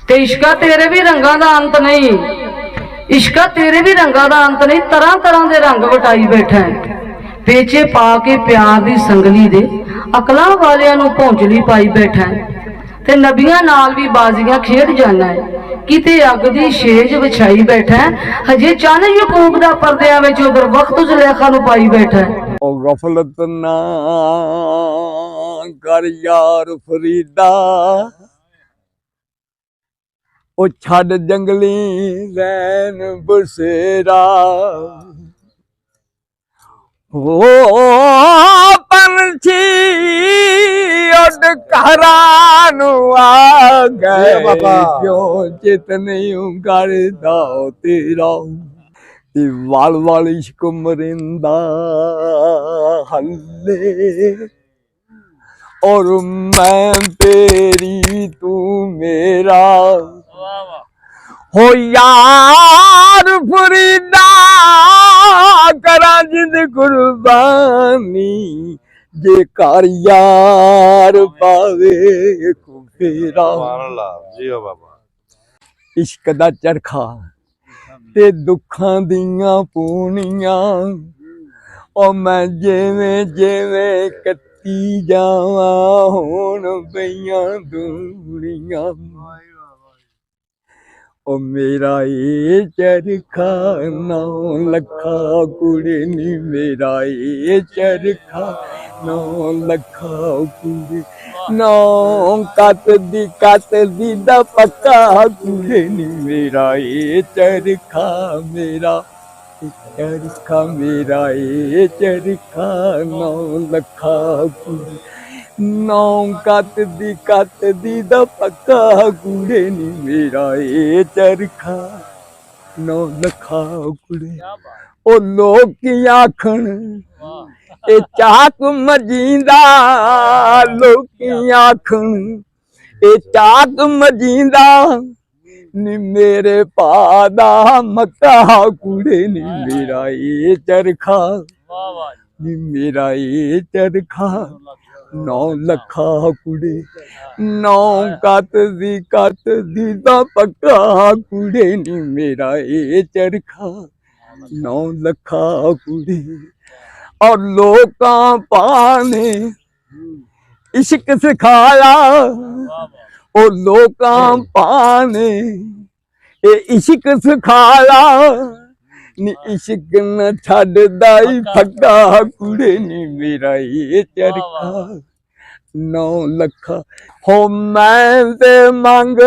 ते इश्का तेरे भी रंगा दा अंत नहीं, इश्का तेरे भी रंगा दा अंत नहीं, तरह तरह के रंग वटाई बैठा है। पेचे पा के प्यार दी संगली दे अकलां वालियां नूं भौंचली पाई बैठा है। ते नबियां नाल भी बाजियां खेड जाना है, किते अग दी शेज विछाई बैठा है। हजे चन यकूब दा परदियां विच उधर वक्त जुलेखा नूं पाई बैठा है। ओ गफलत ना कर यार फरीदा, ओ छड़ जंगली रैन बसेरा। ओ पंछी उड़ घरां आ गए, क्यों चित नहीं करदा तेरा। वाल वाल इश्क मरिंदा हल्ले, और मैं तेरी तू मेरा। हो यार फरीदा करा जिद कुर्बानी, जे कर यार पावे को फेरा। इश्क दा चरखा ते दुखां दियां पूनियां, ओ मैं जिवें जिवें कत्ती जावां हुण पईयां दूरियां। ओ मेरा ये चरखा 9 लखा कुड़े नी, मेरा ये चरखा 9 लखा कुड़े। 9 कत दी दा पक्का कुड़े नी, मेरा ये चरखा मेरा चरखा, मेरा ये चरखा 9 लखा कुड़े। 9 कत दी दा पक्का कुड़े नी, मेरा ये चरखा 9 लखा कुड़े। ओ लोग आखन ए चाक मजींदा, लोग आखन ए चाक मजींदा नी, मेरे पादा मक्का कुड़े नी, मेरा ये चरखा नी, मेरा ये चरखा 9 लखा कुड़े। 9 कत दी दा पक्का कुड़े नी, मेरा ये चरखा 9 लखा कुड़े। और लोकां पाने इश्क सिखाया, और लोकां पाने ए इश्क सिखाया नी, इश्क न छड्डदा ही फक्का कुड़े नी, मेरा ये चरखा 9 लखा। हो मैं ते मंग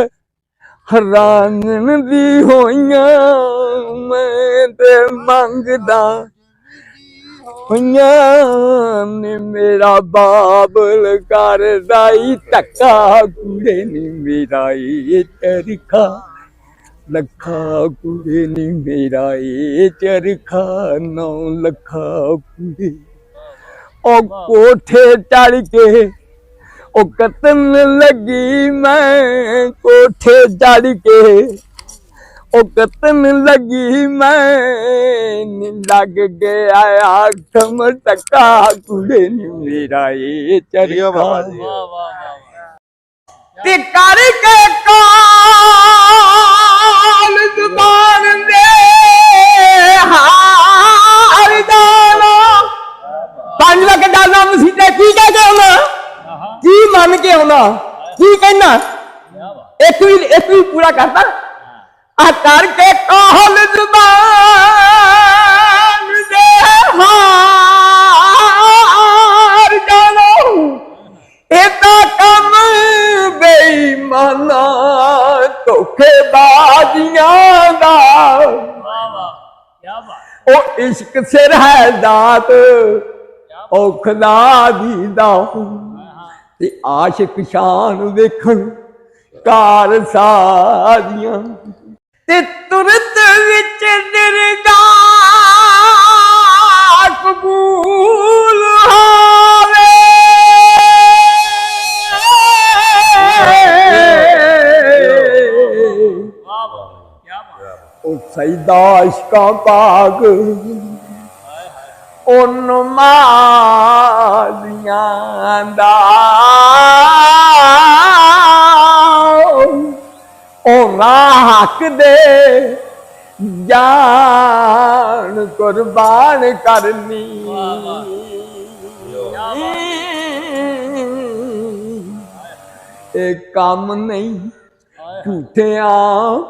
हैरान दी होइयां, मैं ते मंगदा होइयां नी, मेरा बाबल करदा ही धक्का कुड़े नी, मेरा ये चरखा लखा कुड़े नी, मेरा ये चरखा 9 लखा कुड़े। ओ कोठे चढ़ के ओ कतन लगी मैं, कोठे चढ़ के ओ कतन लगी मैं, लग गया आखम टका कुड़े नी, मेरा ये चरखा ते करके काल जुबान दे हार दाना। 5 लाख डालना मसीते की कह के आना, की मन के आना, की कहना, एक भी पूरा करता। आ करके काल जुबान दे हार जानो, एदा कम बेईमाना धोखेबाजियां दा। ओ इश्क सिर है दात ओ खुदा दी दात, ते आशिक शान वेखन कार सारियां, ते तुरत विच दरगाह कबूल होवे। ओ सईदा इश्का पाक उन मालियां दा, ਉਹਨਾਂ ਹੱਕ ਦੇ ਜਾਨ ਕੁਰਬਾਨ ਕਰਨੀ ਇਹ ਕੰਮ ਨਹੀਂ ਝੂਠਿਆਂ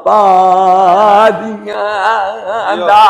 ਪਾਦੀਆਂ ਦਾ